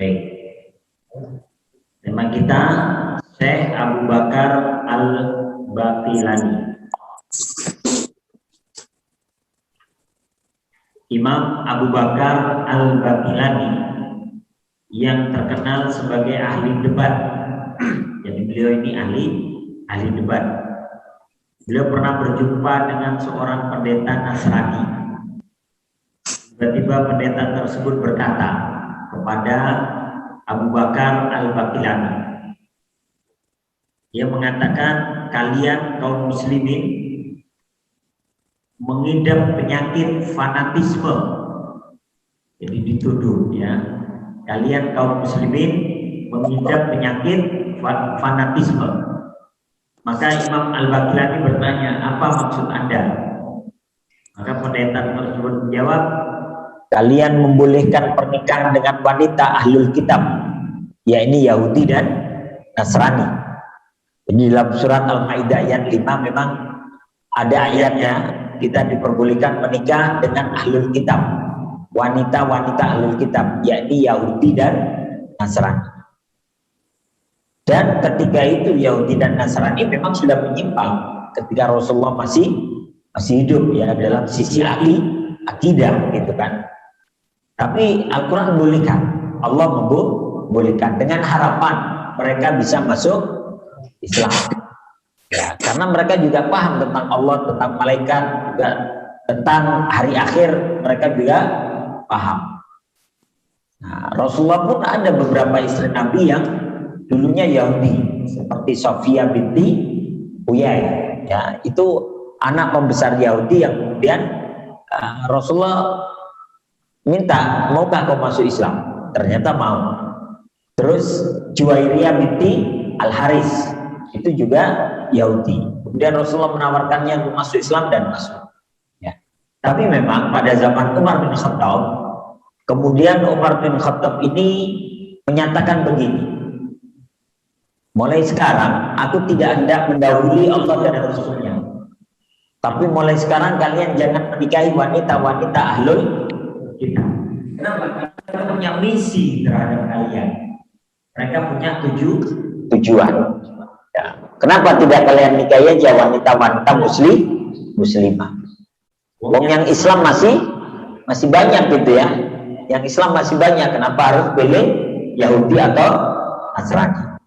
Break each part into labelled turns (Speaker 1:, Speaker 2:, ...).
Speaker 1: Baik. Tema kita Syekh Abu Bakar Al-Baqilani. Imam Abu Bakar Al-Baqilani yang terkenal sebagai ahli debat. Jadi beliau ini ahli debat. Beliau pernah berjumpa dengan seorang pendeta Nasrani. Tiba-tiba pendeta tersebut berkata kepada Abu Bakar Al-Baqilani, dia mengatakan, kalian kaum muslimin mengidap penyakit fanatisme. Jadi dituduh, ya, kalian kaum muslimin mengidap penyakit fanatisme. Maka Imam Al-Baqilani bertanya, apa maksud Anda? Maka pendeta tersebut menjawab, kalian membolehkan pernikahan dengan wanita ahlul kitab, yakni Yahudi dan Nasrani. Jadi dalam surat Al-Maidah ayat 5 memang ada ayatnya, kita diperbolehkan menikah dengan ahlul kitab, wanita-wanita ahlul kitab, yakni Yahudi dan Nasrani. Dan ketika itu Yahudi dan Nasrani memang sudah menyimpang ketika Rasulullah masih hidup, ya, dalam sisi akidah gitu kan. Tapi Al-Quran membolehkan, Allah membolehkan dengan harapan mereka bisa masuk Islam. Ya, karena mereka juga paham tentang Allah, tentang malaikat, juga tentang hari akhir mereka juga paham. Nah, Rasulullah pun ada beberapa istri Nabi yang dulunya Yahudi, seperti Sofia binti Huyai. Ya, itu anak pembesar Yahudi yang kemudian Rasulullah minta, maukah kau masuk Islam? Ternyata mau. Terus Juwairiyah binti Al-Haris, itu juga Yahudi. Kemudian Rasulullah menawarkannya untuk masuk Islam dan masuk. Ya. Tapi memang pada zaman Umar bin Khattab, kemudian Umar bin Khattab ini menyatakan begini, mulai sekarang aku tidak hendak mendahului Allah dan Rasulnya. Tapi mulai sekarang kalian jangan menikahi wanita-wanita ahlul kitab. Kenapa? Mereka punya misi terhadap kalian. Mereka punya tujuan. Ya. Kenapa tidak kalian nikahi aja wanita-wanita muslimah? Wong yang Islam masih banyak gitu ya. Yang Islam masih banyak. Kenapa harus pilih Yahudi atau Nasrani?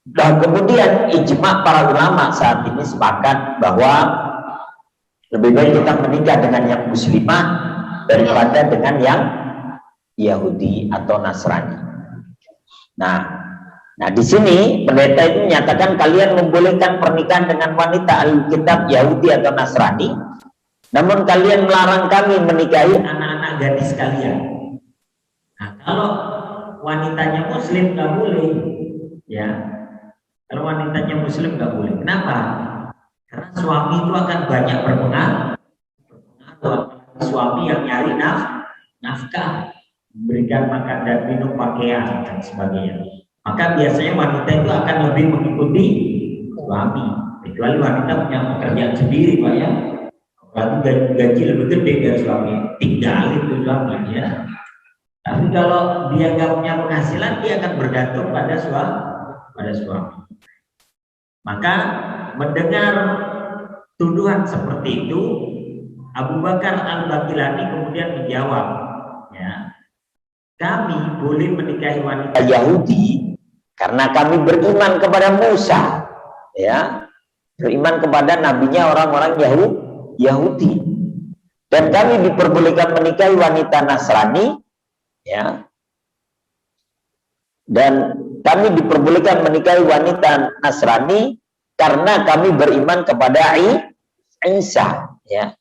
Speaker 1: Dan kemudian ijma para ulama saat ini sepakat bahwa lebih baik kita menikah dengan yang muslimah daripada dengan yang Yahudi atau Nasrani. Nah, di sini pendeta itu menyatakan kalian membolehkan pernikahan dengan wanita Alkitab Yahudi atau Nasrani, namun kalian melarang kami menikahi anak-anak gadis kalian. Nah, kalau wanitanya Muslim nggak boleh, ya. Kalau wanitanya Muslim nggak boleh. Kenapa? Karena suami itu akan banyak berpengaruh. Suami yang nyari nafkah, memberikan makan dan minum, pakaian dan sebagainya. Maka biasanya wanita itu akan lebih mengikuti suami, kecuali wanita punya pekerjaan sendiri, Pak, ya. Berarti gaji lebih gede dari suami, tinggal itu suami, ya. Tapi kalau dia nggak punya penghasilan, dia akan bergantung pada suami. Maka mendengar tuduhan seperti itu, Abu Bakar Al-Baqilani kemudian menjawab, ya, kami boleh menikahi wanita Yahudi karena kami beriman kepada Musa, ya, beriman kepada nabinya orang-orang Yahudi, dan kami diperbolehkan menikahi wanita Nasrani, ya, dan kami diperbolehkan menikahi wanita Nasrani karena kami beriman kepada Isa, ya.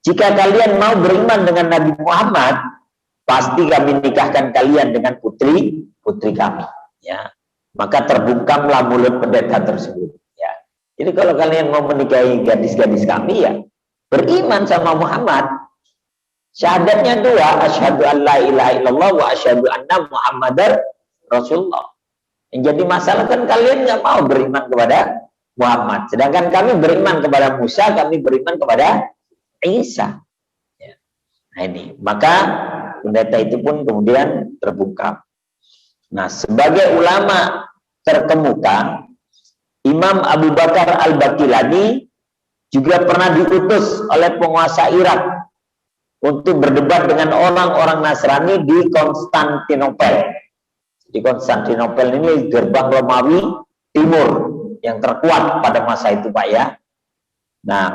Speaker 1: Jika kalian mau beriman dengan Nabi Muhammad, pasti kami nikahkan kalian dengan putri kami, ya. Maka terbungkamlah mulut pendeta tersebut, ya. Jadi kalau kalian mau menikahi gadis-gadis kami, ya, beriman sama Muhammad. Syahadatnya dua, asyhadu an la ilaha illallah wa asyhadu anna Muhammadar Rasulullah. Yang jadi masalah kan kalian nggak mau beriman kepada Muhammad, sedangkan kami beriman kepada Musa, kami beriman kepada Isa. Ya. Nah ini, maka pendeta itu pun kemudian terbungkam. Nah, sebagai ulama terkemuka, Imam Abu Bakar Al-Baqillani juga pernah diutus oleh penguasa Irak untuk berdebat dengan orang-orang Nasrani di Konstantinopel. Di Konstantinopel ini gerbang Romawi Timur yang terkuat pada masa itu, Pak ya. Nah,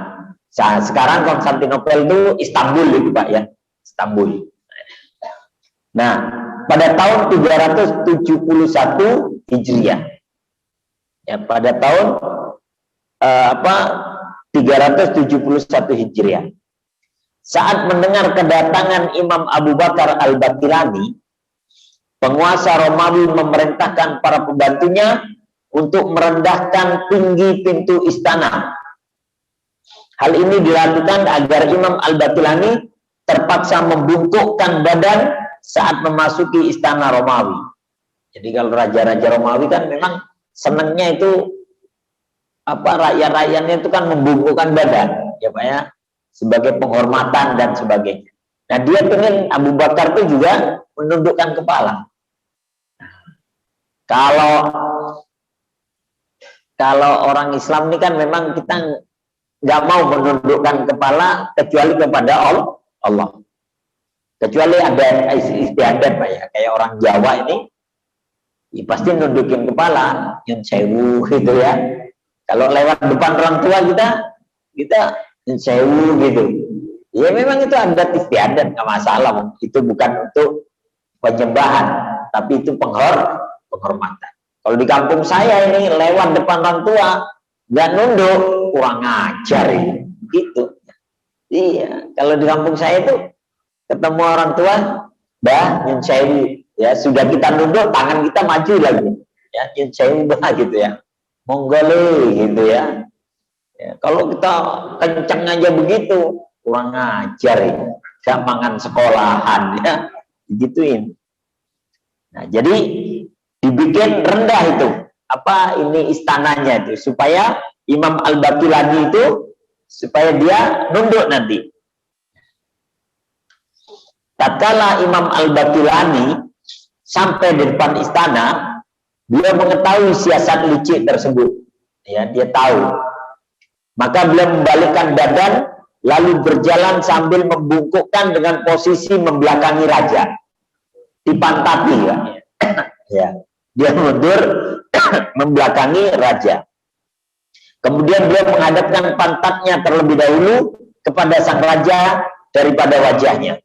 Speaker 1: sekarang Konstantinopel itu Istanbul itu, Pak ya, Istanbul. Nah, pada tahun 371 Hijriah, ya, pada tahun 371 Hijriah, saat mendengar kedatangan Imam Abu Bakar Al-Baqillani, penguasa Romawi memerintahkan para pembantunya untuk merendahkan tinggi pintu istana. Hal ini dilakukan agar Imam Al-Baqillani terpaksa membungkukkan badan saat memasuki istana Romawi. Jadi kalau raja-raja Romawi kan memang senangnya itu rakyat-rakyatnya itu kan membungkukkan badan, ya Pak ya, sebagai penghormatan dan sebagainya. Nah, dia pengen Abu Bakar itu juga menundukkan kepala. Kalau orang Islam ini kan memang kita nggak mau menundukkan kepala kecuali kepada Allah. Kecuali ada istiadat, Pak ya, kayak orang Jawa ini ya pasti nundukin kepala, nyun sewu gitu ya. Kalau lewat depan orang tua kita nyun sewu gitu. Ya memang itu adat istiadat, nggak masalah. Itu bukan untuk penyembahan, tapi itu penghormatan. Kalau di kampung saya ini lewat depan orang tua nggak nunduk, kurang ajar ini. Gitu. Iya, kalau di kampung saya itu ketemu orang tua, bah nyun sewu, ya sudah kita nunduk, tangan kita maju lagi, ya nyun sewu bah gitu ya, monggole gitu ya. Ya, kalau kita kenceng aja begitu, kurang ajar ya, gak mangan sekolahan ya, gituin. Nah, jadi dibikin rendah itu, ini istananya itu, supaya Imam Al-Baqillani itu, supaya dia nunduk nanti. Tatkala Imam Al-Baqillani sampai di depan istana, beliau mengetahui siasat licik tersebut. Ya, dia tahu. Maka beliau membalikkan badan, lalu berjalan sambil membungkukkan dengan posisi membelakangi raja. Dipantati, ya. Ya. Dia mundur membelakangi raja. Kemudian beliau menghadapkan pantatnya terlebih dahulu kepada sang raja daripada wajahnya.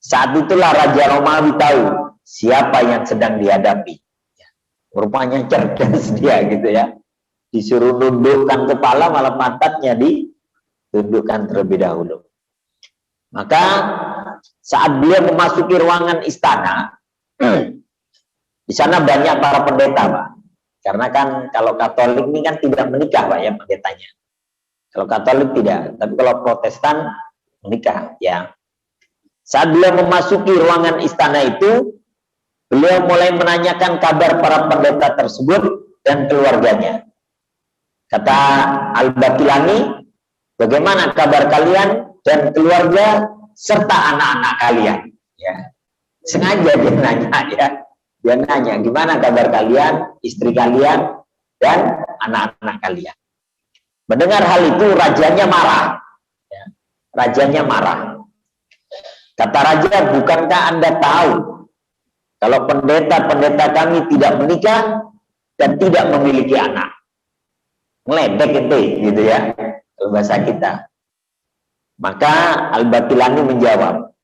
Speaker 1: Saat itulah Raja Romawi tahu siapa yang sedang dihadapi. Rupanya cerdas dia gitu ya. Disuruh nundukkan kepala, malah pantatnya ditundukkan terlebih dahulu. Maka saat beliau memasuki ruangan istana, di sana banyak para pendeta, Pak. Karena kan kalau Katolik ini kan tidak menikah, Pak ya, pendetanya. Kalau Katolik tidak, tapi kalau Protestan menikah, ya. Saat beliau memasuki ruangan istana itu, beliau mulai menanyakan kabar para pendeta tersebut dan keluarganya. Kata Al-Baqillani, bagaimana kabar kalian dan keluarga serta anak-anak kalian? Ya, sengaja dia nanya ya, dia nanya gimana kabar kalian, istri kalian dan anak-anak kalian. Mendengar hal itu rajanya marah. Ya, rajanya marah. Kata raja, bukankah Anda tahu kalau pendeta-pendeta kami tidak menikah dan tidak memiliki anak? Ngeledek itu, gitu ya, kalau bahasa kita. Maka Al-Baqillani menjawab.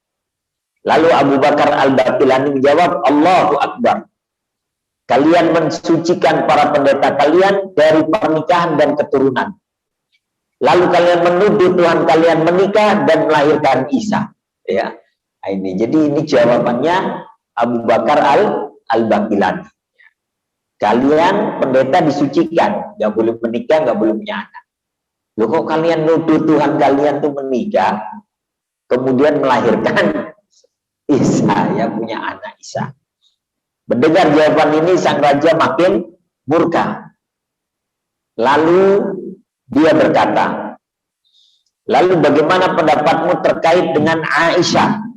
Speaker 1: Lalu Abu Bakar Al-Baqillani menjawab, Allahu Akbar. Kalian mensucikan para pendeta kalian dari pernikahan dan keturunan. Lalu kalian menuduh Tuhan kalian menikah dan melahirkan Isa. Ya, ini jadi ini jawabannya Abu Bakar Al-Baqillani. Kalian pendeta disucikan, nggak boleh menikah, nggak boleh punya anak. Loh kok kalian nuduh Tuhan kalian tuh menikah, kemudian melahirkan Isa, yang punya anak Isa. Mendengar jawaban ini sang raja makin murka. Lalu dia berkata, lalu bagaimana pendapatmu terkait dengan Aisyah?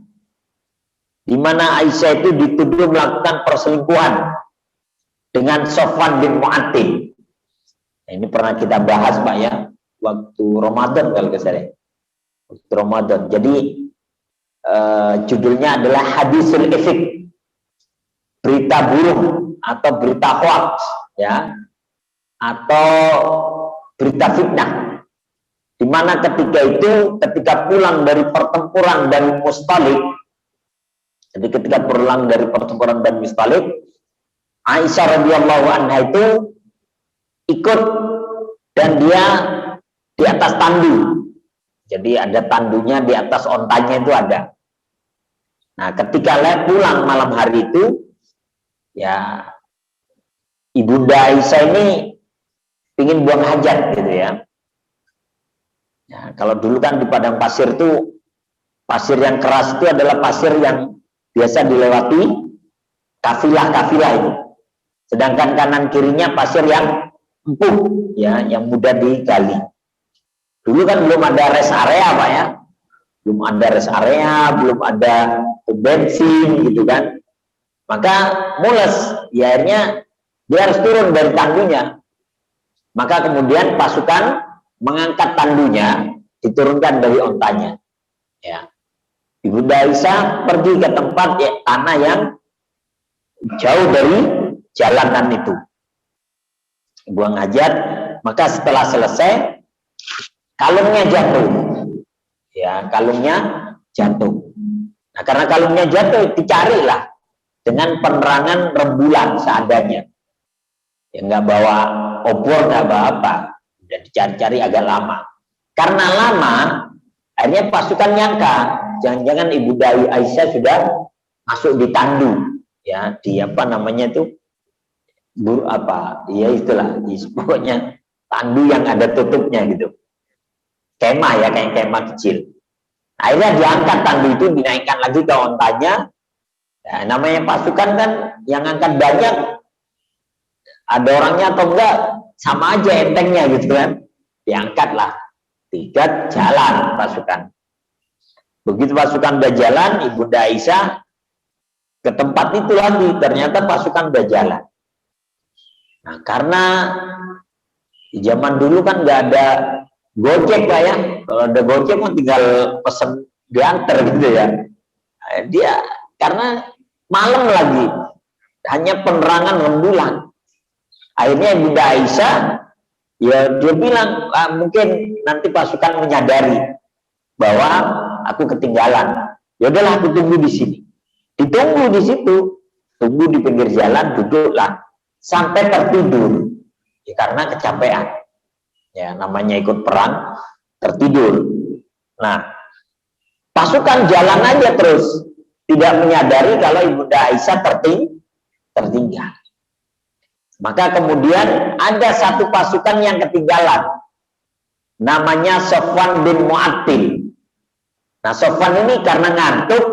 Speaker 1: di mana Aisyah itu dituduh melakukan perselingkuhan dengan Sofwan bin Mu'attil. Nah, ini pernah kita bahas Pak ya, waktu Ramadan kalau saya. Waktu Ramadan. Jadi judulnya adalah hadisul ifk, berita buruk atau berita hoax ya, atau berita fitnah. Di mana ketika pulang dari pertempuran Bani Mustalik, jadi ketika pulang dari pertempuran Bani Mustalik, Aisyah radhiyallahu anha itu ikut dan dia di atas tandu. Jadi ada tandunya di atas ontanya itu ada. Nah, ketika pulang malam hari itu, ya Ibunda Aisyah ini ingin buang hajat gitu ya. Ya, kalau dulu kan di padang pasir itu, pasir yang keras itu adalah pasir yang biasa dilewati kafilah-kafilah itu. Sedangkan kanan kirinya pasir yang empuk, ya, yang mudah digali. Dulu kan belum ada rest area Pak ya, belum ada rest area, belum ada bensin gitu kan. Maka mules, ya akhirnya dia harus turun dari tandunya. Maka kemudian pasukan mengangkat tandunya, diturunkan dari ontanya. Ya. Ibunda Aisyah pergi ke tempat ya, tanah yang jauh dari jalanan itu. Buang hajat, maka setelah selesai kalungnya jatuh. Ya, kalungnya jatuh. Nah, karena kalungnya jatuh, dicarilah dengan penerangan rembulan seadanya. Ya, nggak bawa obor, nggak bawa apa. Dan dicari-cari agak lama. Karena lama, akhirnya pasukan nyangka, jangan-jangan Ibunda Aisyah sudah masuk di tandu. Ya, di apa namanya itu, ya itulah, pokoknya tandu yang ada tutupnya gitu, kemah ya, kayak kemah kecil. Akhirnya diangkat tandu itu, dinaikkan lagi ke ontanya. Nah, namanya pasukan kan yang angkat banyak, ada orangnya atau enggak sama aja entengnya gitu kan, diangkatlah, tiga jalan pasukan. Begitu pasukan udah jalan, Ibunda Aisyah ke tempat itu lagi, ternyata pasukan udah jalan. Nah, karena di zaman dulu kan nggak ada Gojek Pak ya. Kalau ada Gojek kan tinggal pesen diantar gitu ya. Nah, dia karena malam lagi, hanya penerangan rembulan. Akhirnya Ibunda Aisyah ya dia bilang, mungkin nanti pasukan menyadari bahwa aku ketinggalan. Ya udahlah, aku tunggu di sini. Ditunggu di situ, tunggu di pinggir jalan, duduklah sampai tertidur, ya, karena kecapean. Ya, namanya ikut perang, tertidur. Nah, pasukan jalan aja terus, tidak menyadari kalau Ibunda Aisyah tertinggal. Maka kemudian ada satu pasukan yang ketinggalan, namanya Sofwan bin Mu'attil. Nah, Sofwan ini karena ngantuk,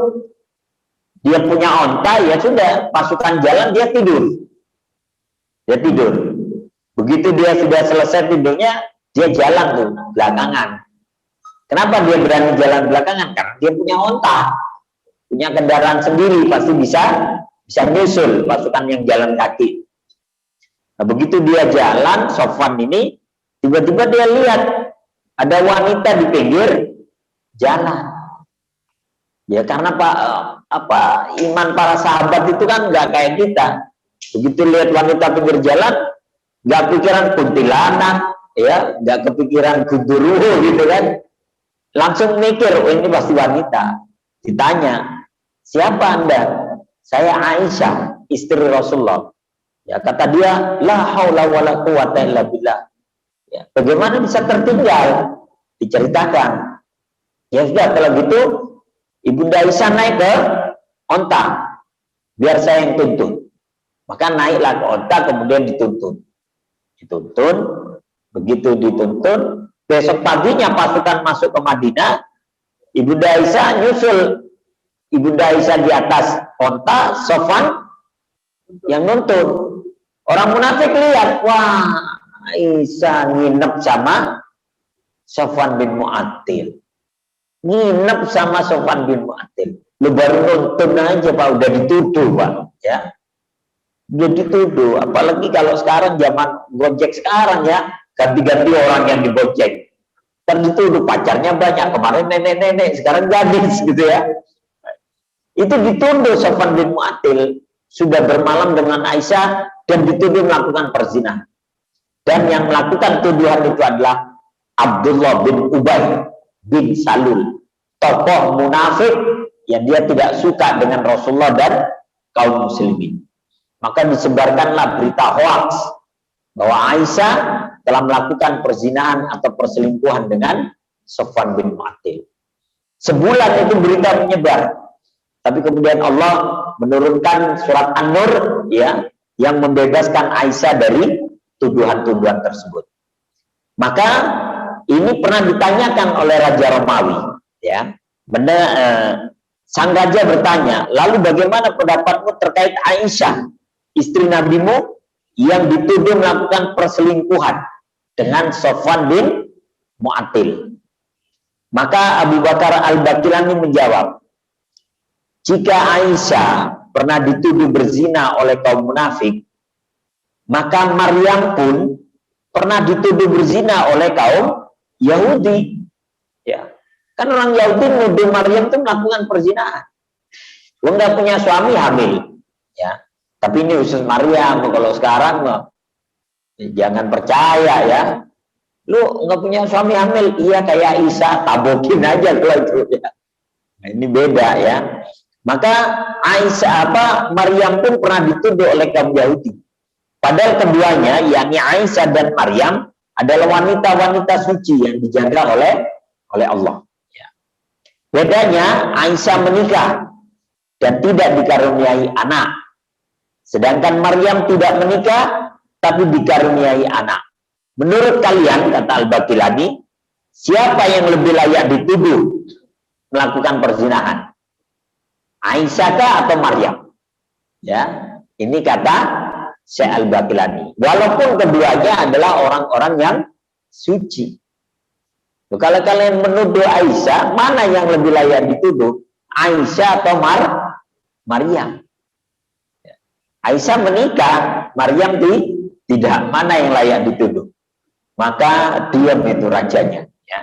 Speaker 1: dia punya onta, ya sudah, pasukan jalan dia tidur. Dia tidur. Begitu dia sudah selesai tidurnya, dia jalan tuh belakangan. Kenapa dia berani jalan belakangan? Karena dia punya onta, punya kendaraan sendiri, pasti bisa nyusul pasukan yang jalan kaki. Nah, begitu dia jalan, Sofwan ini tiba-tiba dia lihat ada wanita di pinggir jalan. Ya karena iman para sahabat itu kan nggak kayak kita. Begitu lihat wanita pinggir jalan, nggak pikiran kuntilanak, ya, nggak kepikiran gundurwo gitu kan. Langsung mikir, oh ini pasti wanita. Ditanya, siapa Anda? Saya Aisyah, istri Rasulullah. Ya, kata dia, la haula wala quwata illa billah. Ya, bagaimana bisa tertinggal? Diceritakan. Ya sudah, kalau gitu Ibunda Aisyah naik ke onta, biar saya yang tuntun. Maka naiklah ke onta, kemudian dituntun. Begitu dituntun, besok paginya pasukan masuk ke Madinah, Ibunda Aisyah nyusul. Ibunda Aisyah di atas onta, Sofwan yang nuntun. Orang munafik lihat, wah, Aisyah nginep sama Sofwan bin Mu'attil. Nginep sama Sofwan bin Mu'attil. Lu baru nonton aja Pak, udah dituduh Pak, ya. Udah dituduh, apalagi kalau sekarang zaman Gojek sekarang ya, ganti-ganti orang yang di Gojek. Kan dituduh pacarnya banyak, kemarin nenek-nenek, sekarang gadis gitu ya. Itu dituduh Sofwan bin Mu'attil sudah bermalam dengan Aisyah dan dituduh melakukan perzinahan. Dan yang melakukan tuduhan itu adalah Abdullah bin Ubay bin Salul, tokoh munafik yang dia tidak suka dengan Rasulullah dan kaum muslimin. Maka disebarkanlah berita hoaks bahwa Aisyah telah melakukan perzinahan atau perselingkuhan dengan Sofwan bin Mu'attil. Sebulan itu berita menyebar. Tapi kemudian Allah menurunkan surat An-Nur ya, yang membebaskan Aisyah dari tuduhan-tuduhan tersebut. Maka ini pernah ditanyakan oleh Raja Romawi ya. Sang raja bertanya, lalu bagaimana pendapatmu terkait Aisyah, istri nabimu yang dituduh melakukan perselingkuhan dengan Sofwan bin Mu'attil? Maka Abu Bakar Al-Bakilani menjawab, jika Aisyah pernah dituduh berzina oleh kaum munafik, maka Maryam pun pernah dituduh berzina oleh kaum Yahudi. Ya, kan orang Yahudi menuduh Maryam itu melakukan perzinahan. Lu nggak punya suami hamil, ya. Tapi ini khusus Maryam. Kalau sekarang jangan percaya ya. Lu nggak punya suami hamil, iya kayak Isa, tabokin aja kalau itu. Ya. Nah, ini beda ya. Maka Aisyah Maryam pun pernah dituduh oleh kaum Yahudi. Padahal keduanya, yakni Aisyah dan Maryam, adalah wanita-wanita suci yang dijaga oleh Allah. Ya. Bedanya Aisyah menikah dan tidak dikaruniai anak, sedangkan Maryam tidak menikah tapi dikaruniai anak. Menurut kalian, kata Al-Bakilani, siapa yang lebih layak dituduh melakukan perzinahan? Aisyah kah atau Maryam? Ya, ini kata Syekh Al-Bakilani. Walaupun keduanya adalah orang-orang yang suci. Kalau kalian menuduh Aisyah, mana yang lebih layak dituduh? Aisyah atau Maryam? Aisyah menikah, Maryam tidak. Mana yang layak dituduh? Maka diam itu rajanya. Ya.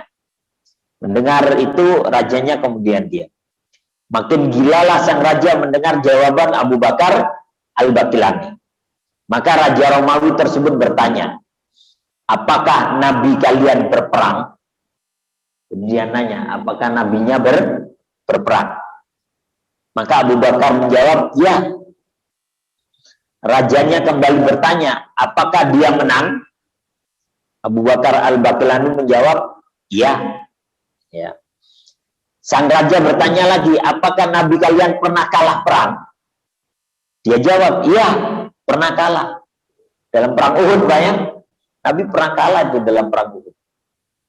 Speaker 1: Mendengar itu rajanya kemudian diam. Makin gilalah sang raja mendengar jawaban Abu Bakar Al-Bakilani. Maka Raja Romawi tersebut bertanya, apakah nabi kalian berperang? Kemudian nanya, apakah nabinya berperang? Maka Abu Bakar menjawab, ya. Rajanya kembali bertanya, apakah dia menang? Abu Bakar Al-Bakilani menjawab, ya. Ya. Sang raja bertanya lagi, apakah nabi kalian pernah kalah perang? Dia jawab, iya, pernah kalah. Dalam perang Uhud banyak, Nabi pernah kalah itu dalam perang Uhud.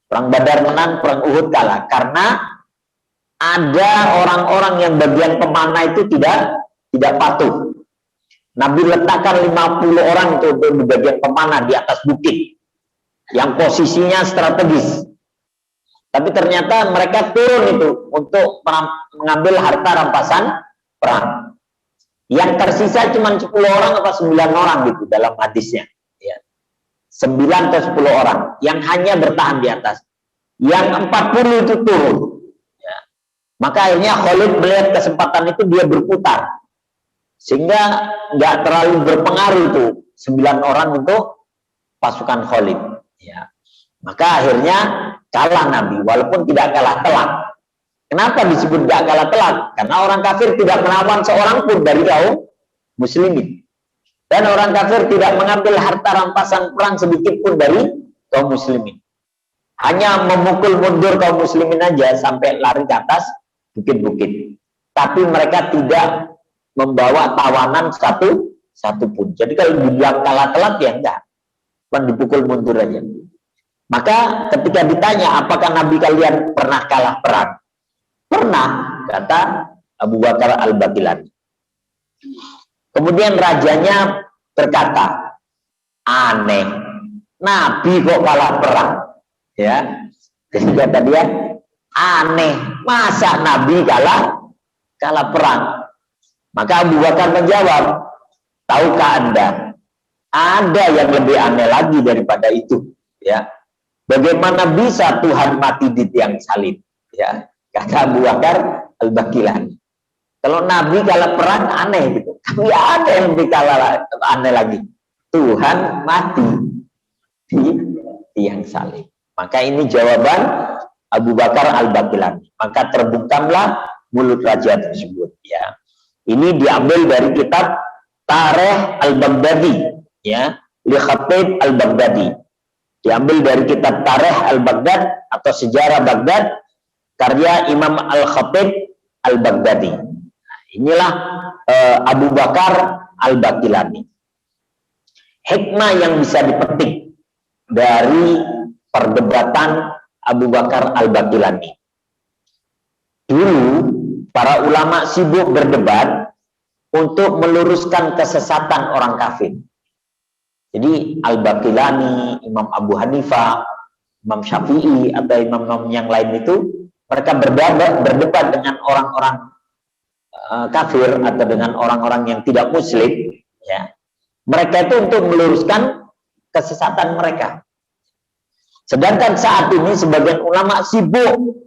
Speaker 1: Perang Badar menang, perang Uhud kalah. Karena ada orang-orang yang bagian pemanah itu tidak patuh. Nabi letakkan 50 orang itu di bagian pemanah di atas bukit yang posisinya strategis. Tapi ternyata mereka turun itu untuk mengambil harta rampasan perang. Yang tersisa cuma 10 orang atau 9 orang gitu dalam hadisnya. Ya. 9 atau 10 orang yang hanya bertahan di atas. Yang 40 itu turun. Ya. Maka akhirnya Khalid melihat kesempatan itu, dia berputar. Sehingga nggak terlalu berpengaruh itu 9 orang untuk pasukan Khalid. Ya. Maka akhirnya kalah Nabi, walaupun tidak kalah telak. Kenapa disebut gak kalah telak? Karena orang kafir tidak melawan seorang pun dari kaum muslimin. Dan orang kafir tidak mengambil harta rampasan perang sedikit pun dari kaum muslimin. Hanya memukul mundur kaum muslimin aja sampai lari ke atas bukit-bukit. Tapi mereka tidak membawa tawanan satu pun. Jadi kalau dibilang kalah telak ya enggak. Kan dipukul mundur aja. Maka ketika ditanya apakah Nabi kalian pernah kalah perang? Pernah, kata Abu Bakar Al-Bakilani. Kemudian rajanya berkata, aneh, Nabi kok kalah perang? Ya, jadi kata dia, aneh, masa Nabi kalah kala perang. Maka Abu Bakar menjawab, tahukah Anda, ada yang lebih aneh lagi daripada itu, ya. Bagaimana bisa Tuhan mati di tiang salib, ya, kata Abu Bakar Al-Baqilani. Kalau Nabi kalah perang aneh gitu, tapi ada yang lebih kalah aneh lagi, Tuhan mati di tiang salib. Maka ini jawaban Abu Bakar Al-Baqilani. Maka terbungkamlah mulut raja tersebut, ya. Ini diambil dari kitab Tarikh Al-Baghdadi, ya, li Khatib Al-Baghdadi. Diambil dari kitab Tarikh Al-Baghdad atau Sejarah Baghdad karya Imam Al-Khatib Al-Baghdadi. Nah, inilah Abu Bakar Al-Baqilani. Hikmah yang bisa dipetik dari perdebatan Abu Bakar Al-Baqilani. Dulu para ulama sibuk berdebat untuk meluruskan kesesatan orang kafir. Jadi Al-Baqilani, Imam Abu Hanifah, Imam Syafi'i atau imam-imam yang lain itu mereka berdebat dengan orang-orang kafir atau dengan orang-orang yang tidak muslim, ya. Mereka itu untuk meluruskan kesesatan mereka. Sedangkan saat ini sebagian ulama sibuk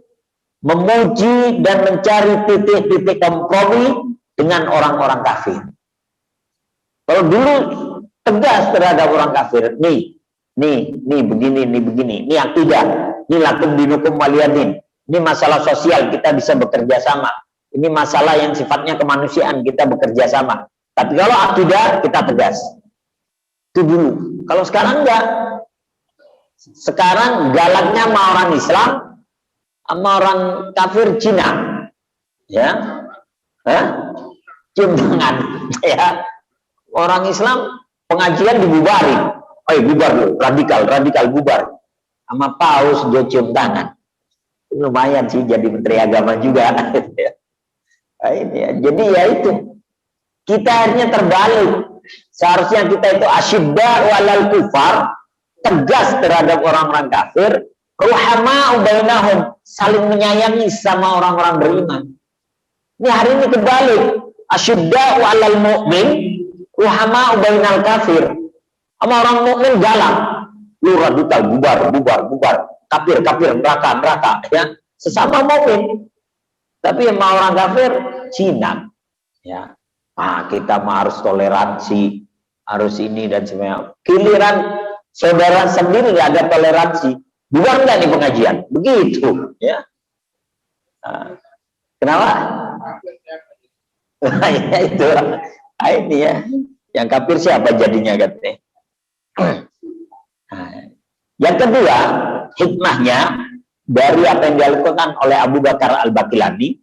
Speaker 1: memuji dan mencari titik-titik kompromi dengan orang-orang kafir. Kalau dulu tegas terhadap orang kafir, nih begini, ini akidah, ini lakum dinukum waliyadin, ini masalah sosial kita bisa bekerja sama, ini masalah yang sifatnya kemanusiaan kita bekerja sama. Tapi kalau akidah kita tegas. Itu dulu. Kalau sekarang enggak. Sekarang galaknya sama orang Islam, sama orang kafir Cina, ya, cium tangan, ya. Orang Islam pengajian dibubarin, bubar loh, radikal bubar. Sama paus dia cium tangan, lumayan sih jadi menteri agama juga. Nah, ini ya. Jadi ya itu, kita akhirnya terbalik. Seharusnya kita itu asyidda walal kufar, tegas terhadap orang-orang kafir, ruhama bainahum, saling menyayangi sama orang-orang beriman. Ini hari ini kebalik, asyidda walal mu'min, ruhama bainal kafir. Sama orang mukmin galak, lu radikal, bubar, kafir, neraka, ya. Sesama mukmin. Tapi sama orang kafir Cina, ya. Nah, kita harus toleransi, harus ini dan sebagainya. Giliran saudara sendiri nggak ada toleransi, bubar nggak nih pengajian? Begitu, ya. Nah, kenapa? Ya itu, ini ya. Yang kafir siapa jadinya katanya? Nah, yang kedua, hikmahnya dari apa yang dilakukan oleh Abu Bakar Al-Baqilani,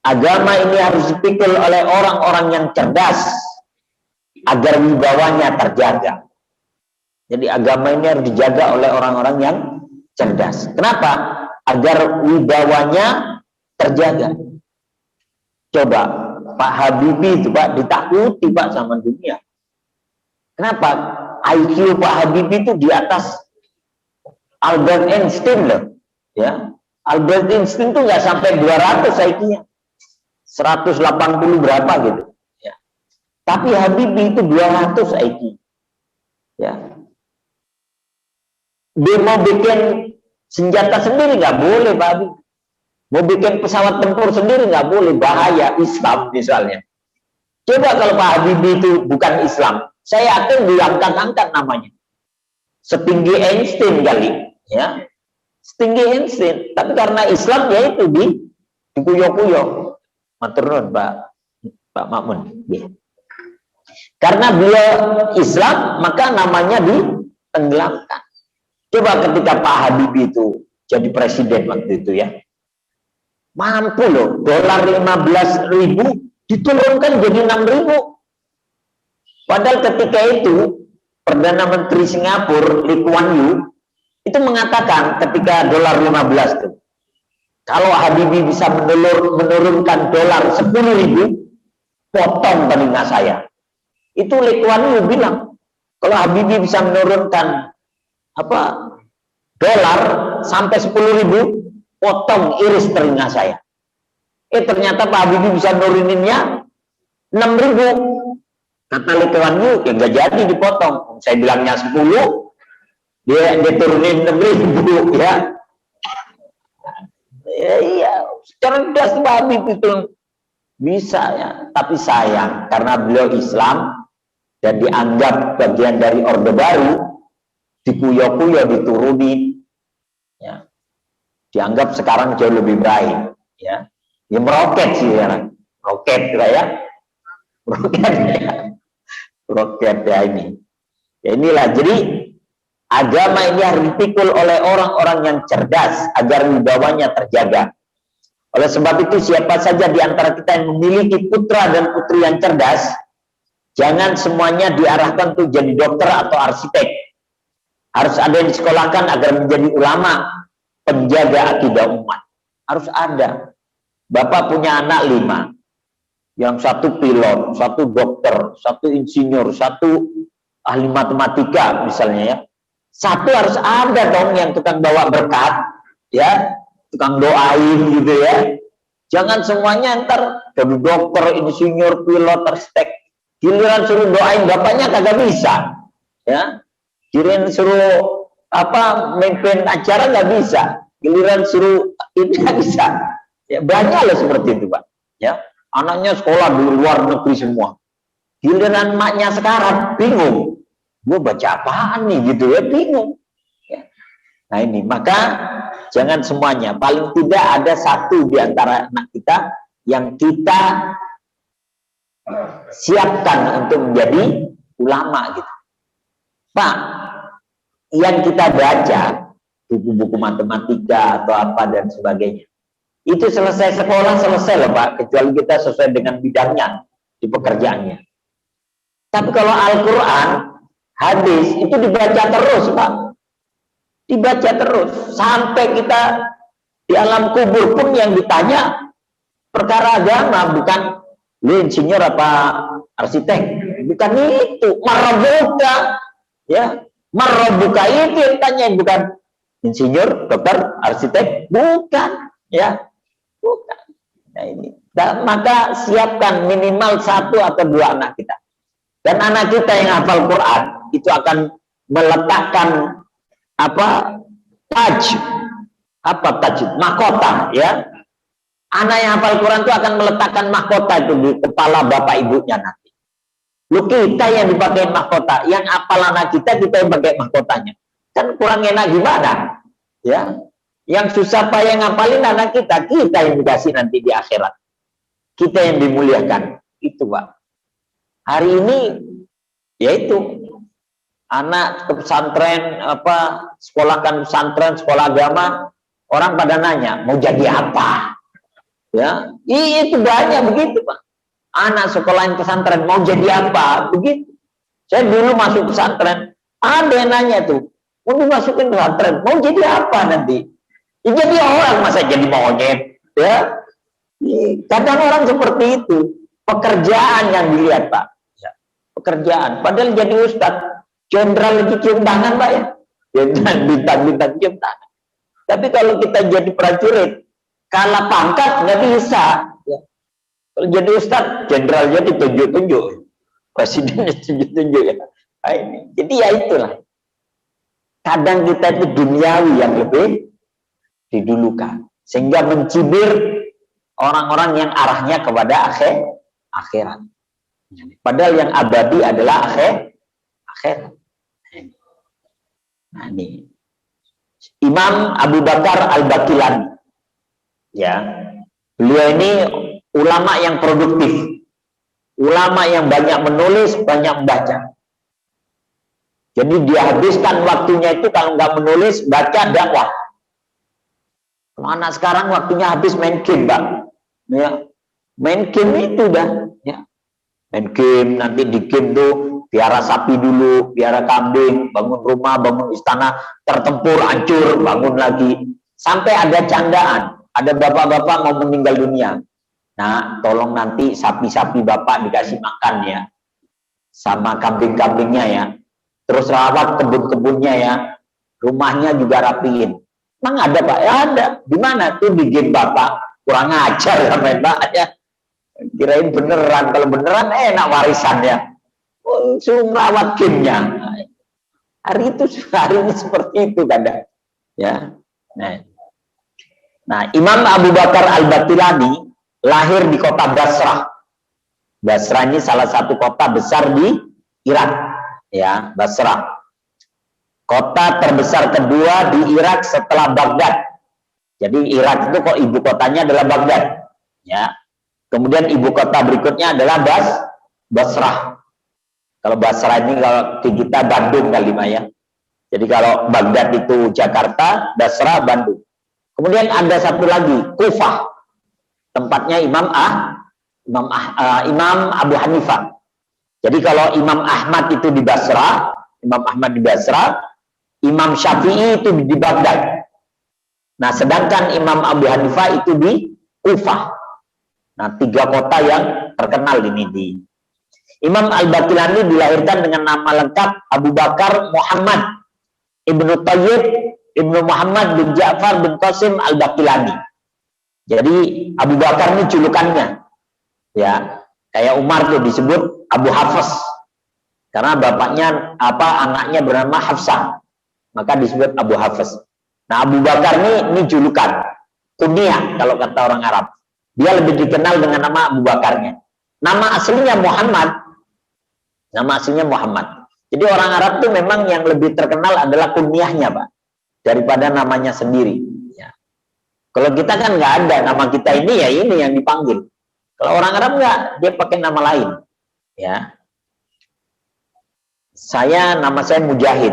Speaker 1: agama ini harus dipikul oleh orang-orang yang cerdas agar wibawanya terjaga. Jadi agama ini harus dijaga oleh orang-orang yang cerdas. Kenapa? Agar wibawanya terjaga. Coba Pak Habibie itu Pak ditakuti Pak sama dunia. Kenapa? IQ Pak Habibie itu di atas Albert Einstein loh, ya. Albert Einstein itu nggak sampai 200 IQ-nya. 180 berapa gitu, ya. Tapi Habibie itu 200 IQ, ya. Dia mau bikin senjata sendiri nggak boleh, Pak Habibie. Mau bikin pesawat tempur sendiri nggak boleh, bahaya Islam misalnya. Coba kalau Pak Habibie itu bukan Islam, saya yakin diangkat-angkat namanya. Setinggi Einstein kali, ya. Setinggi Einstein, tapi karena Islam ya itu dikuyok-kuyok. Matur nuwun Pak Makmun. Ya. Karena beliau Islam, maka namanya ditenggelamkan. Coba ketika Pak Habibie itu jadi presiden waktu itu, ya. Mampu loh, dolar 15.000 diturunkan jadi 6.000. Padahal ketika itu Perdana Menteri Singapura Lee Kuan Yew itu mengatakan ketika dolar 15 itu, kalau Habibie bisa menurunkan dolar 10.000, potong telinga saya. Itu Lee Kuan Yew bilang, kalau Habibie bisa menurunkan dolar sampai 10.000, potong iris telinga saya. Ternyata Pak Habibie bisa nuruninnya 6.000. Kata Lituanyu, ya nggak jadi dipotong. Saya bilangnya 10, dia turunin 6.000 ya. Iya, cerdas Pak Habibie itu bisa ya. Tapi sayang karena beliau Islam dan dianggap bagian dari Orde Baru, dikuyo-kuyo, diturunin, ya. Dianggap sekarang jauh lebih baik, ya. Ya meroket sih sekarang, roket ya, roket ya. Roket ya ini. Ya inilah, jadi agama ini harus dipikul oleh orang-orang yang cerdas agar wibawanya terjaga. Oleh sebab itu siapa saja di antara kita yang memiliki putra dan putri yang cerdas, jangan semuanya diarahkan untuk jadi dokter atau arsitek. Harus ada yang disekolahkan agar menjadi ulama, penjaga akidah umat. Harus ada. Bapak punya anak 5. Yang satu pilot, satu dokter, satu insinyur, satu ahli matematika misalnya ya. Satu harus ada dong yang tukang bawa berkat, ya, tukang doain gitu ya. Jangan semuanya ntar jadi dokter, insinyur, pilot, arsitek. Giliran suruh doain bapaknya kagak bisa, ya. Giliran suruh memimpin acara nggak bisa. Giliran suruh ini nggak bisa. Ya, banyak loh seperti itu Pak. Ya. Anaknya sekolah di luar negeri semua. Giliran maknya sekarang bingung. Gue baca apaan nih gitu ya, bingung. Ya. Nah ini, maka jangan semuanya. Paling tidak ada satu di antara anak kita yang kita siapkan untuk menjadi ulama gitu. Pak, yang kita baca buku-buku matematika atau apa dan sebagainya, itu selesai sekolah selesai loh Pak, kecuali kita sesuai dengan bidangnya di pekerjaannya. Tapi kalau Al-Quran, hadis itu dibaca terus Pak, dibaca terus sampai kita di alam kubur pun yang ditanya perkara agama, bukan lu insinyur apa arsitek, bukan itu. Marbuka, ya, marbuka itu yang tanya, bukan insinyur, dokter, arsitek, bukan, ya. Bukan. Nah ini. Dan maka siapkan minimal 1 atau 2 anak kita. Dan anak kita yang hafal Quran itu akan meletakkan taj, mahkota, ya. Anak yang hafal Quran itu akan meletakkan mahkota itu di kepala bapak ibunya nanti. Lu kita yang dipakai mahkota, yang hafal anak kita yang pakai mahkotanya. Kan kurang enak gimana? Ya. Yang susah payah ngapalin anak kita yang dikasih nanti di akhirat. Kita yang dimuliakan. Itu Pak. Hari ini, yaitu anak ke pesantren, sekolahkan pesantren, sekolah agama, orang pada nanya, mau jadi apa? Ya, itu banyak begitu Pak. Anak sekolahin pesantren, mau jadi apa? Begitu. Saya dulu masuk pesantren, ada yang nanya tuh, mau dimasukin pesantren, mau jadi apa nanti? Ya, jadi orang, masa jadi monyet, ya. Kadang orang seperti itu, pekerjaan yang dilihat Pak, ya. Pekerjaan, padahal jadi ustadz, jenderal lagi cium tangan Pak ya, bintang-bintang cium tangan. Tapi kalau kita jadi prajurit, kalah pangkat nggak bisa. Ya. Kalau jadi ustadz, jenderalnya ditunjuk-tunjuk, presidennya ditunjuk-tunjuk ya. Nah, ini. Jadi ya itulah. Kadang kita itu duniawi yang lebih didulukan, sehingga mencibir orang-orang yang arahnya kepada akhirat. Padahal yang abadi adalah akhirat. Nah ini Imam Abu Bakar Al-Baqilani, ya, beliau ini ulama yang produktif, ulama yang banyak menulis, banyak membaca. Jadi dia habiskan waktunya itu kalau nggak menulis, baca, dakwah. Anak sekarang waktunya habis main game Pak, ya. Main game itu dah, ya. Main game, nanti di game tuh piara sapi dulu, piara kambing, bangun rumah, bangun istana, tertempur, hancur, bangun lagi, sampai ada candaan, ada bapak-bapak mau meninggal dunia. Nah, tolong nanti sapi-sapi bapak dikasih makan ya, sama kambing-kambingnya ya, terus rawat kebun-kebunnya ya, rumahnya juga rapiin. Emang ada Pak? Ya ada. Di mana tuh di game bapak? kurang ajar sampai Pak ya. Kirain beneran, kalau beneran enak warisannya. Suruh merawat kimnya. Hari ini seperti itu kadang. Ya. Nah, Imam Abu Bakar Al-Batilani lahir di kota Basrah. Basrah ini salah satu kota besar di Irak. Ya, Basrah. Kota terbesar kedua di Irak setelah Baghdad. Jadi Irak itu kok ibu kotanya adalah Baghdad. Ya. Kemudian ibu kota berikutnya adalah Basrah. Kalau Basrah ini kalau di kita Bandung kali ya. Jadi kalau Baghdad itu Jakarta, Basrah Bandung. Kemudian ada satu lagi, Kufah. Tempatnya Imam Abu Hanifah. Jadi kalau Imam Ahmad itu di Basrah, Imam Syafi'i itu di Baghdad. Nah, sedangkan Imam Abu Hanifah itu di Kufah. Nah, 3 kota yang terkenal ini di. Imam Al-Batilani dilahirkan dengan nama lengkap Abu Bakar Muhammad Ibnu Thayyib Ibnu Muhammad bin Ja'far bin Qasim Al-Batilani. Jadi Abu Bakar ini julukannya. Ya, kayak Umar tuh disebut Abu Hafs. Karena bapaknya anaknya bernama Hafsah. Maka disebut Abu Hafs. Nah, Abu Bakar ini julukan. Kunyah kalau kata orang Arab. Dia lebih dikenal dengan nama Abu Bakarnya. Nama aslinya Muhammad. Jadi orang Arab tuh memang yang lebih terkenal adalah kunyahnya, Pak. Daripada namanya sendiri. Ya. Kalau kita kan nggak ada. Nama kita ini ya ini yang dipanggil. Kalau orang Arab nggak. Dia pakai nama lain. Ya. Nama saya Mujahid.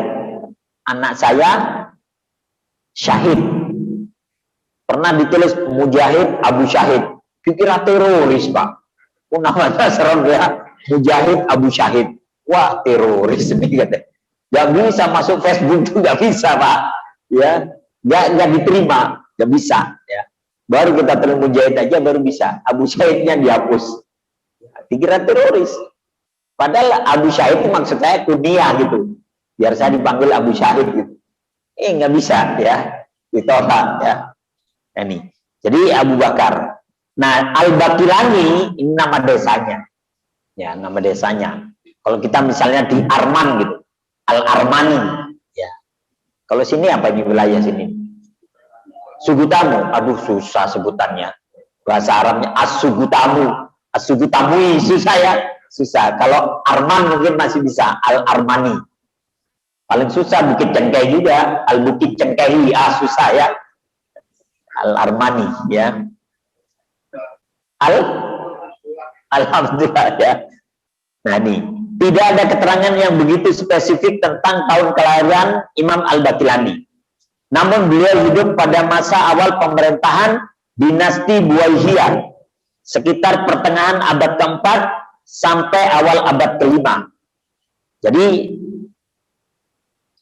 Speaker 1: Anak saya Syahid. Pernah ditulis Mujahid Abu Syahid. Dikira teroris, Pak. Namanya serem ya. Mujahid Abu Syahid. Wah, teroris ini katanya. Gak bisa masuk Facebook itu, gak bisa, Pak. Ya, gak diterima, gak bisa. Ya. Baru kita tulis Mujahid aja baru bisa. Abu Syahidnya dihapus. Dikira teroris. Padahal Abu Syahid itu maksud saya kunyah gitu. Biar saya dipanggil Abu Syahid gitu. Nggak bisa ya. Ditolak ya. Ini. Jadi Abu Bakar. Nah, Al-Batilani ini nama desanya. Ya, nama desanya. Kalau kita misalnya di Arman gitu. Al-Armani. Ya. Kalau sini apa ini wilayah sini? Sugutamu. Aduh, susah sebutannya. Bahasa Arabnya As-Sugutamu. As-Sugutamui susah ya. Susah. Kalau Arman mungkin masih bisa. Al-Armani. Paling susah Bukit Cengkeh juga. Al-Bukit Cengkehi. Susah ya. Al-Armani ya. Alhamdulillah ya. Nah ini. Tidak ada keterangan yang begitu spesifik tentang tahun kelahiran Imam Al-Batilani. Namun beliau hidup pada masa awal pemerintahan dinasti Buwaihiyah. Sekitar pertengahan abad keempat sampai awal abad kelima. Jadi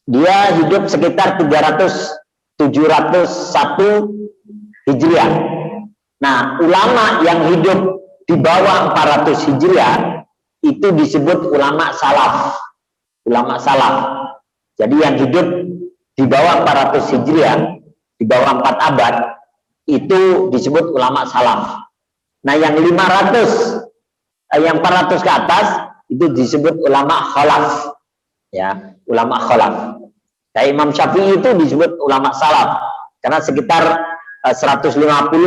Speaker 1: dia hidup sekitar 701 Hijriah. Nah, ulama yang hidup di bawah 400 Hijriah itu disebut ulama salaf. Ulama salaf. Jadi yang hidup di bawah 400 Hijriah, di bawah 4 abad, itu disebut ulama salaf. Nah, yang 400 ke atas itu disebut ulama khalaf. Ya, ulama khalaf. Kayak Imam Syafi'i itu disebut ulama salaf karena sekitar 150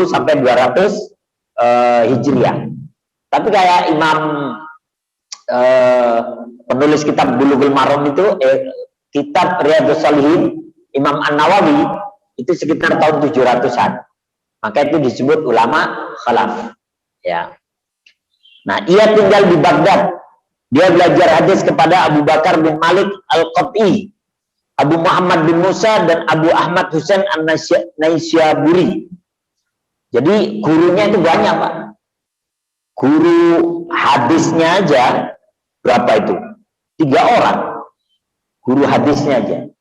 Speaker 1: sampai 200 Hijriah. Tapi kayak Imam penulis kitab Bulughul Maram itu kitab Riyadhus Shalihin Imam An-Nawawi itu sekitar tahun 700-an. Maka itu disebut ulama khalaf. Ya. Nah, ia tinggal di Baghdad. Dia belajar hadis kepada Abu Bakar bin Malik Al-Qat'i, Abu Muhammad bin Musa dan Abu Ahmad Husain An-Naisyaburi. Jadi gurunya itu banyak, Pak. Guru hadisnya aja berapa itu? 3 orang. Guru hadisnya aja.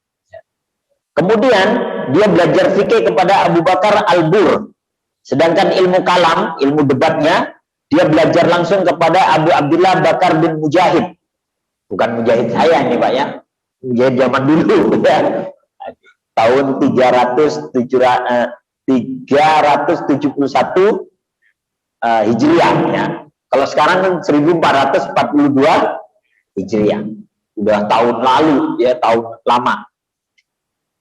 Speaker 1: Kemudian dia belajar fikih kepada Abu Bakar Al-Bur. Sedangkan ilmu kalam, ilmu debatnya, dia belajar langsung kepada Abu Abdullah Bakar bin Mujahid. Bukan Mujahid saya nih, Pak ya. Mujahid zaman dulu ya. Tahun 1371 Hijriah ya. Kalau sekarang kan 1442 Hijriah. Udah tahun lalu ya, tahun lama.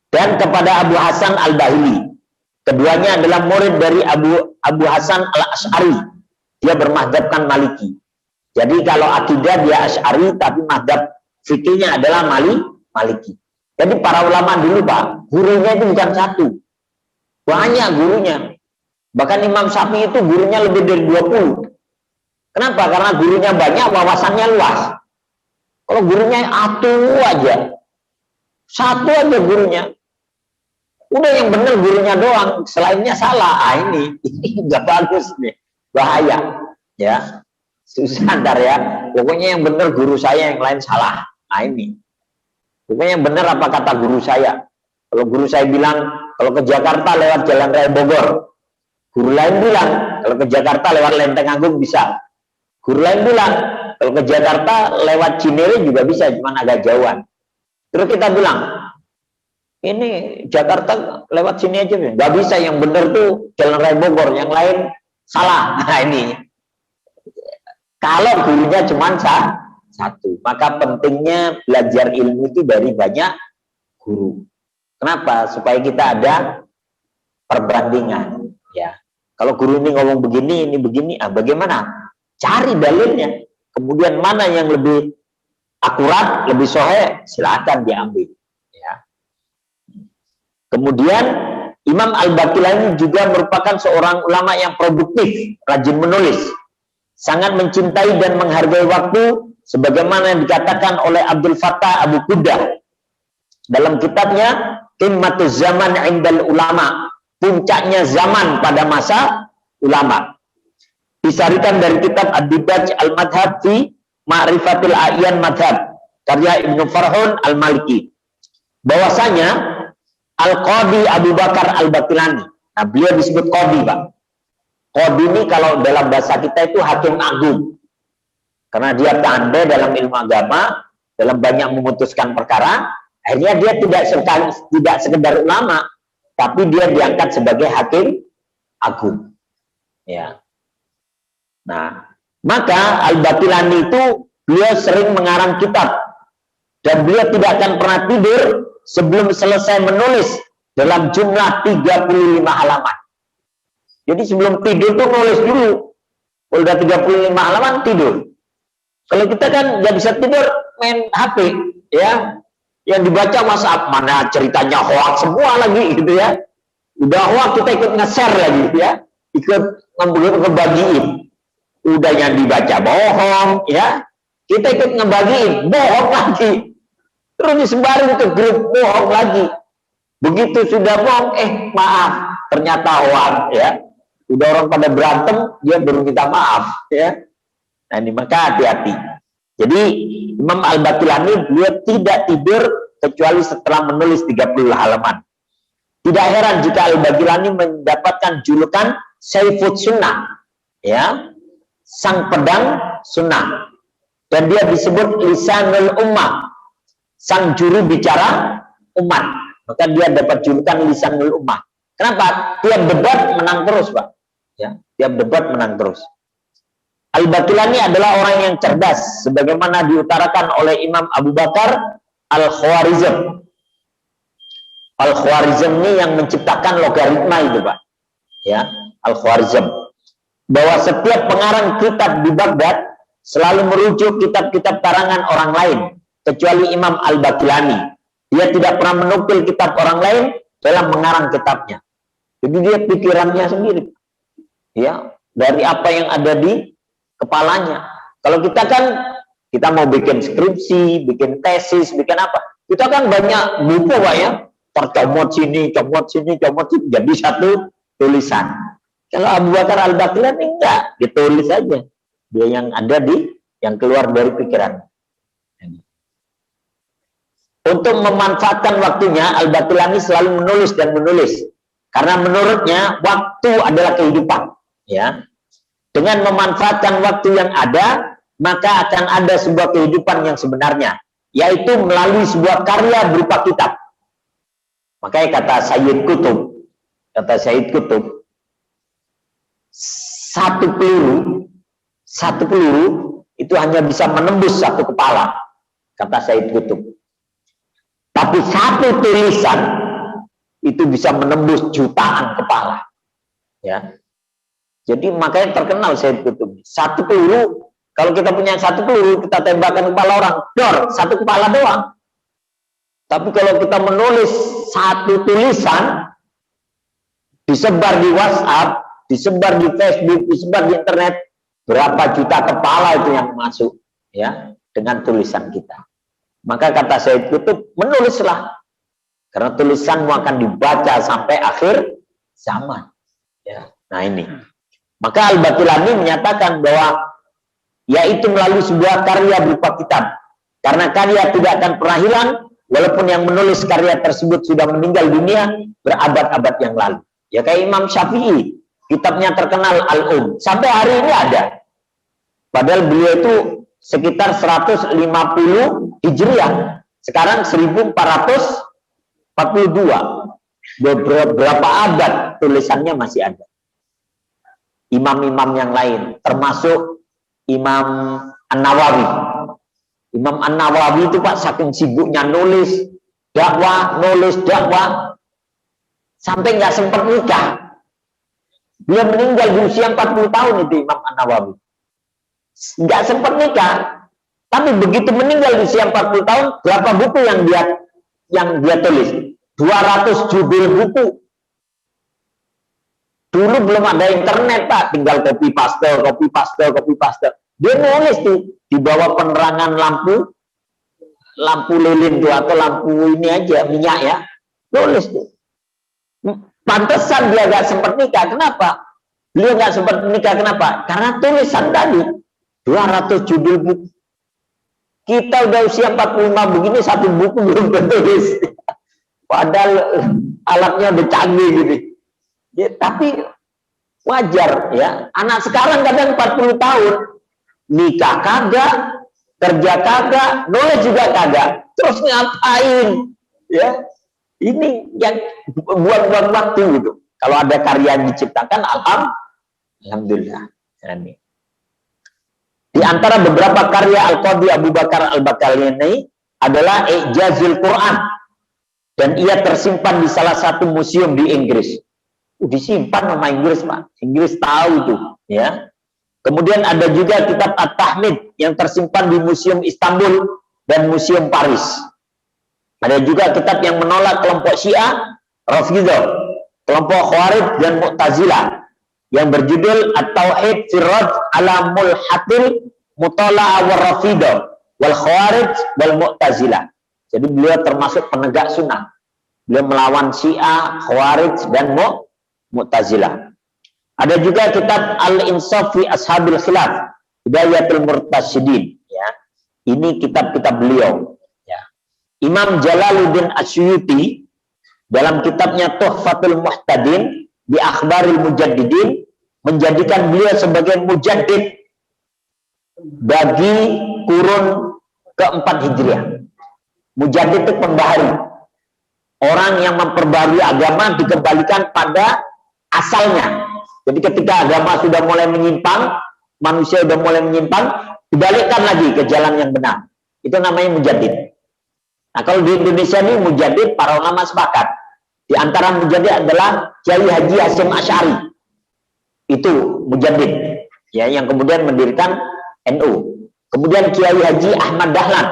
Speaker 1: Dan kepada Abu Hasan Al-Bahili. Keduanya adalah murid dari Abu Hasan Al-Asy'ari. Dia bermadzhabkan Maliki. Jadi kalau akidah dia Asy'ari, tapi madzhab fikihnya adalah Maliki. Jadi para ulama dulu Pak, gurunya itu bukan satu. Banyak gurunya. Bahkan Imam Syafi'i itu gurunya lebih dari 20. Kenapa? Karena gurunya banyak, wawasannya luas. Kalau gurunya satu aja gurunya. Udah yang benar gurunya doang, selainnya salah. Ini nggak bagus nih, bahaya. Ya, susah ntar ya. Pokoknya yang benar guru saya, yang lain salah. Ini. Pokoknya yang benar apa kata guru saya. Kalau guru saya bilang kalau ke Jakarta lewat Jalan Raya Bogor, guru lain bilang kalau ke Jakarta lewat Lenteng Agung bisa. Guru lain bilang kalau ke Jakarta lewat Cinere juga bisa, cuma agak jauhan. Terus kita bilang ini Jakarta lewat sini aja, nggak bisa, yang benar tuh Jalan Raya Bogor, yang lain salah. Nah ini, kalau gurunya cuma satu, maka pentingnya belajar ilmu itu dari banyak guru. Kenapa? Supaya kita ada perbandingan. Ya, kalau guru ini ngomong begini, ini begini, bagaimana? Cari dalilnya. Kemudian mana yang lebih akurat, lebih sahih, silakan diambil. Kemudian Imam Al-Baqillani juga merupakan seorang ulama yang produktif, rajin menulis, sangat mencintai dan menghargai waktu, sebagaimana yang dikatakan oleh Abdul Fattah Abu Qudah dalam kitabnya Qimmatuz Zaman Indal Ulama, puncaknya zaman pada masa ulama. Disarikan dari kitab Ad-Dibaj Al-Madhab fi Ma'rifatil A'yan Madhab karya Ibnu Farhun Al-Maliki, bahwasanya Al-Qadi Abu Bakar Al-Baqillani. Nah, beliau disebut Qadi, Pak. Qadi ini kalau dalam bahasa kita itu hakim agung. Karena dia pandai dalam ilmu agama, dalam banyak memutuskan perkara, akhirnya dia tidak sekedar ulama, tapi dia diangkat sebagai hakim agung. Ya. Nah, maka Al-Baqillani itu beliau sering mengarang kitab. Dan beliau tidak akan pernah tidur sebelum selesai menulis dalam jumlah 35 halaman. Jadi sebelum tidur tuh nulis dulu. Kalau udah 35 halaman tidur. Kalau kita kan nggak bisa tidur main HP, ya. Yang dibaca WhatsApp, mana ceritanya hoax semua lagi gitu ya. Udah hoax kita ikut nge-share lagi gitu ya. Ikut ngebagiin. Udah yang dibaca bohong, ya. Kita ikut ngebagiin, bohong lagi. Terus disebarin ke grup, bohong lagi. Begitu sudah bohong, maaf, ternyata hoax, ya. Udah orang pada berantem, dia baru minta maaf, ya. Nah ini maka hati-hati. Jadi Imam Al-Baqillani beliau tidak tidur kecuali setelah menulis 30 halaman. Tidak heran jika Al-Baqillani mendapatkan julukan Saifut Sunnah, ya, sang pedang sunnah. Dan dia disebut Lisanul Ummah, sang juru bicara umat. Maka dia dapat julukan Lisanul Ummah. Kenapa? Tiap debat menang terus, Pak. Ya, tiap debat menang terus. Al-Baqillani adalah orang yang cerdas, sebagaimana diutarakan oleh Imam Abu Bakar Al-Khwarizm. Al-Khwarizm ini yang menciptakan logaritma itu, Pak. Ya, Al-Khwarizm. Bahwa setiap pengarang kitab di Baghdad selalu merujuk kitab-kitab karangan orang lain, kecuali Imam Al-Baqillani. Dia tidak pernah menukil kitab orang lain dalam mengarang kitabnya. Jadi dia pikirannya sendiri. Ya, dari apa yang ada di kepalanya. Kalau kita kan, kita mau bikin skripsi, bikin tesis, bikin apa, kita kan banyak buku, Pak, ya. Tercomot sini, comot sini, jadi satu tulisan. Kalau Abu Bakar Al-Baqillani enggak, ditulis aja. Dia yang ada yang keluar dari pikiran. Untuk memanfaatkan waktunya, Al-Baqillani selalu menulis dan menulis. Karena menurutnya, waktu adalah kehidupan. Ya. Dengan memanfaatkan waktu yang ada, maka akan ada sebuah kehidupan yang sebenarnya, yaitu melalui sebuah karya berupa kitab. Makanya kata Sayyid Qutb, kata Said Qutb, satu peluru itu hanya bisa menembus satu kepala, kata Said Qutb. Tapi satu tulisan itu bisa menembus jutaan kepala. Ya. Jadi makanya terkenal Said Qutb. Satu peluru, kalau kita punya satu peluru, kita tembakkan kepala orang, dor, satu kepala doang. Tapi kalau kita menulis satu tulisan, disebar di WhatsApp, disebar di Facebook, disebar di internet, berapa juta kepala itu yang masuk, ya, dengan tulisan kita. Maka kata Said Qutb, menulislah, karena tulisanmu akan dibaca sampai akhir zaman. Ya, nah ini. Maka Al-Baqillani menyatakan bahwa yaitu melalui sebuah karya berupa kitab, karena karya tidak akan pernah hilang, walaupun yang menulis karya tersebut sudah meninggal dunia berabad-abad yang lalu. Ya kayak Imam Syafi'i, kitabnya terkenal Al-Um, sampai hari ini ada. Padahal beliau itu sekitar 150 Hijriah, sekarang 1442. Beberapa abad tulisannya masih ada. Imam-imam yang lain, termasuk Imam An-Nawawi. Imam An-Nawawi itu Pak, saking sibuknya nulis dakwah, sampai nggak sempat nikah. Dia meninggal di usia 40 tahun itu Imam An-Nawawi. Nggak sempat nikah. Tapi begitu meninggal di usia 40 tahun, berapa buku yang dia tulis? 200 judul buku. Dulu belum ada internet Pak, tinggal copy paste. Dia nulis tuh di bawah penerangan lampu lilin tuh, atau lampu ini aja minyak ya, nulis tuh. Pantesan dia gak sempat nikah. Kenapa? Beliau gak sempat nikah kenapa? Karena tulisan tadi 200 judul buku. Kita udah usia 45 begini, satu buku belum tertulis. Padahal alatnya udah canggih gitu. Ya, tapi wajar ya. Anak sekarang kadang 40 tahun, nikah kagak, kerja kagak, nulis juga kagak. Terus ngapain? Ya. Ini yang buang-buang waktu gitu. Kalau ada karya yang diciptakan, alhamdulillah. Ini. Di antara beberapa karya Al-Qadhi Abu Bakar Al-Baqillani adalah Ijazul Quran, dan ia tersimpan di salah satu museum di Inggris. Disimpan sama Inggris Pak. Inggris tahu tuh, ya. Kemudian ada juga kitab At-Tahmid yang tersimpan di Museum Istanbul dan Museum Paris. Ada juga kitab yang menolak kelompok Syiah, Rafidhah, kelompok Khawarij dan Mu'tazilah yang berjudul At-Tauhid fi Radd ala Mulhatil Mutala'a wa Rafidhah wal Khawarij wal Mu'tazilah. Jadi beliau termasuk penegak sunnah. Beliau melawan Syiah, Khawarij dan Mu'tazilah. Ada juga kitab Al-Insaf fi Ashabil Khilaf, Hidayatul Murtasyidin, ya. Ini kitab-kitab beliau. Imam Jalaluddin Asyuyuti dalam kitabnya Tuhfatul Muhtadin di Akhbaril Mujaddidin menjadikan beliau sebagai mujaddid bagi kurun keempat Hijriah. Mujaddid itu pembaharu, orang yang memperbarui agama dikembalikan pada asalnya. Jadi ketika agama sudah mulai menyimpang, manusia sudah mulai menyimpang, dibalikkan lagi ke jalan yang benar. Itu namanya mujaddid. Nah, kalau di Indonesia ini mujaddid, para ulama sepakat. Di antara mujaddid adalah Kiai Haji Hasyim Asy'ari. Itu mujaddid, ya, yang kemudian mendirikan NU. Kemudian Kiai Haji Ahmad Dahlan,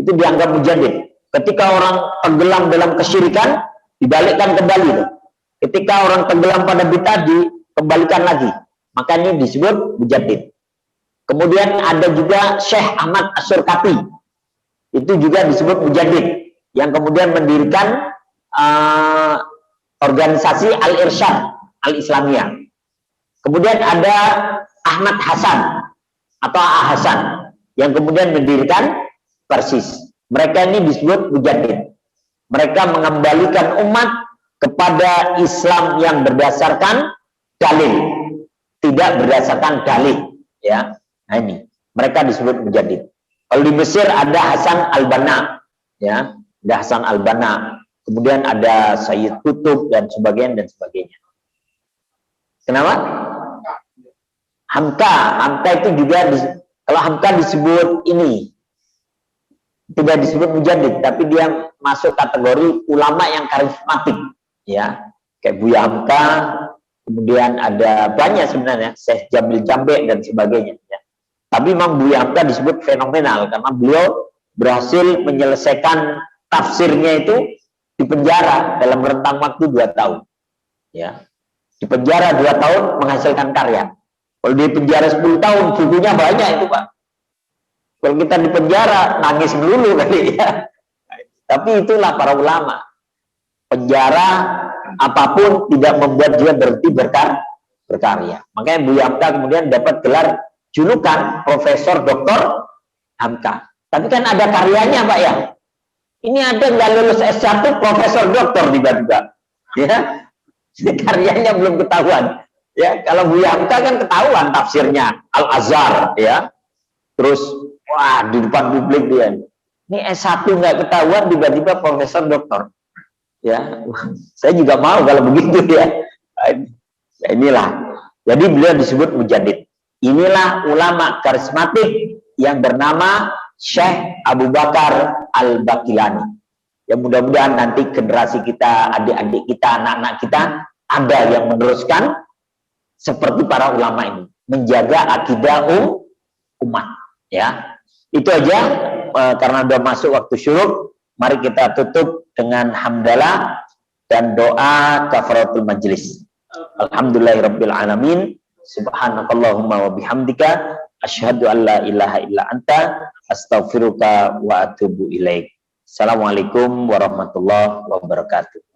Speaker 1: itu dianggap mujaddid. Ketika orang tenggelam dalam kesyirikan, dibalikkan kembali. Ketika orang tenggelam pada bid'ah, dikembalikan lagi. Maka ini disebut mujaddid. Kemudian ada juga Syekh Ahmad As-Surqati. Itu juga disebut mujaddid, yang kemudian mendirikan organisasi Al-Irsyad Al-Islamiyah. Kemudian ada Ahmad Hasan atau A-Hasan yang kemudian mendirikan Persis. Mereka ini disebut mujaddid. Mereka mengembalikan umat kepada Islam yang berdasarkan dalil, tidak berdasarkan dalih, ya. Nah ini, mereka disebut mujaddid. Kalau di Mesir ada Hasan Al-Banna, ya, ada Hasan Al-Banna. kemudian ada Sayyid Qutb dan sebagainya. Kenapa? Hamka itu juga kalau Hamka disebut ini tidak disebut mujaddid, tapi dia masuk kategori ulama yang karismatik, ya, kayak Buya Hamka, kemudian ada banyak sebenarnya Syekh Jamil Jambe dan sebagainya. Ya. Tapi memang Buya Hamka disebut fenomenal karena beliau berhasil menyelesaikan tafsirnya itu di penjara dalam rentang waktu 2 tahun. Ya. Di penjara 2 tahun menghasilkan karya. Kalau di penjara 10 tahun, bukunya banyak itu, Pak. Kalau kita di penjara, nangis dulu kali ya. Tapi itulah para ulama. Penjara apapun tidak membuat dia berhenti berkarya. Makanya Buya Hamka kemudian dapat gelar julukan Profesor Doktor Hamka. Tapi kan ada karyanya, Pak ya. Ini ada nggak lulus S1 Profesor Doktor tiba-tiba. Ya. Karyanya belum ketahuan. Ya, kalau Buya Hamka kan ketahuan tafsirnya Al-Azhar, ya. Terus wah, di depan publik dia. Ini S1 nggak ketahuan tiba-tiba Profesor Doktor. Ya, saya juga mau kalau begitu ya. Ya inilah. Jadi beliau disebut mujaddid. Inilah ulama karismatik yang bernama Syekh Abu Bakar Al-Baqilani. Ya mudah-mudahan nanti generasi kita, adik-adik kita, anak-anak kita ada yang meneruskan seperti para ulama ini, menjaga akidah umat. Ya, itu aja karena udah masuk waktu syuruk. Mari kita tutup dengan hamdalah dan doa kafaratul majlis. Alhamdulillahirabbil alamin. Subhanakallahumma wa bihamdika asyhadu an la ilaha illa anta astaghfiruka wa atubu ilaik. Assalamualaikum warahmatullahi wabarakatuh.